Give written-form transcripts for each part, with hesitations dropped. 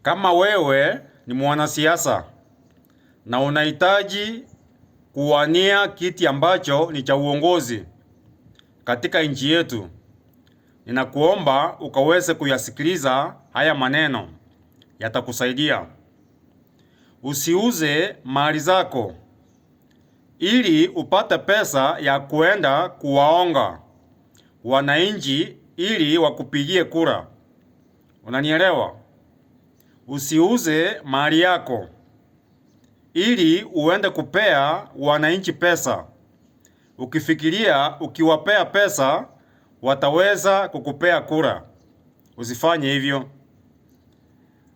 Kama wewe ni mwanasiasa na unahitaji kuwania kiti ambacho ni cha uongozi katika nchi yetu, ninakuomba ukaweze kuyasikiliza haya maneno, yatakusaidia. Usiuze mali zako ili upate pesa ya kuenda kuwaonga wananchi ili wakupigie kura. Unanielewa? Usiuze mali yako ili uende kupea wananchi pesa, ukifikiria ukiwapea pesa wataweza kukupea kura. Usifanye hivyo.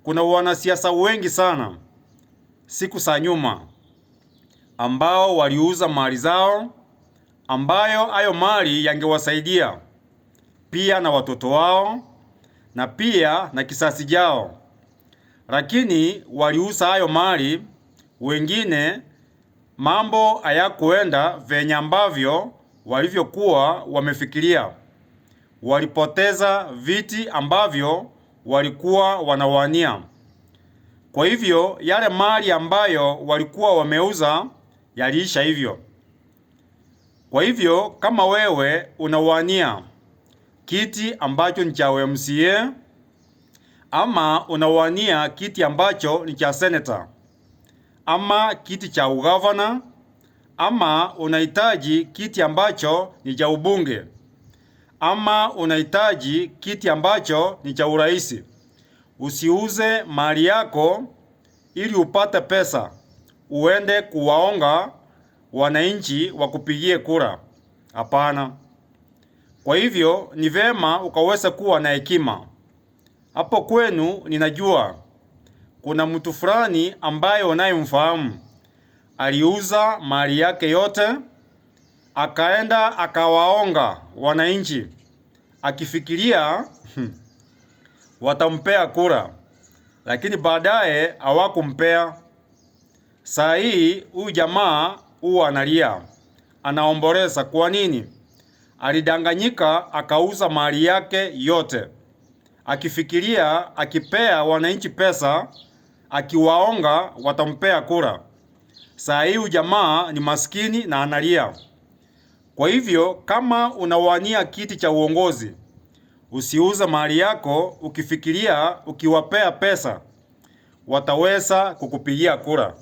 Kuna wanasiasa wengi sana siku za nyuma ambao waliuza mali zao, ambayo hayo mali yangewasaidia pia na watoto wao na pia na kizazi chao, lakini waliuza hayo mali. Wengine mambo hayakuenda venye ambavyo walivyokuwa wamefikiria. Walipoteza viti ambavyo walikuwa wanawania. Kwa hivyo yale mali ambayo walikuwa wameuza yaliisha hivyo. Kwa hivyo kama wewe unawania kiti ambacho ni cha MCA ama unawania kiti ambacho ni cha senator ama kiti cha ugavana ama unahitaji kiti ambacho ni cha ubunge ama unahitaji kiti ambacho ni cha urais, usiuze mali yako ili upate pesa uende kuwaonga wananchi wakupigie kura. Hapana. Kwa hivyo ni vema ukaweza kuwa na hekima. Hapo kwenu ninajua kuna mtu fulani ambaye unayemfahamu aliuza mali yake yote akaenda akawaonga wananchi akifikiria watampea kura, lakini baadaye hawakumpea. Saa hii huyu jamaa huwa analia, anaomboleza. Kwa nini? Alidanganyika akauza mali yake yote akifikiria akipea wananchi pesa, akiwaonga watampea kura. Saa hii huyu jamaa ni maskini na analia. Kwa hivyo kama unawania kiti cha uongozi, usiuze mali yako ukifikiria ukiwapea pesa wataweza kukupigia kura.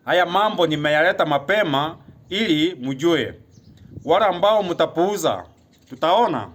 Haya mambo nimeyaleta mapema ili mjue. Wala ambao mtapuuza, tutaona.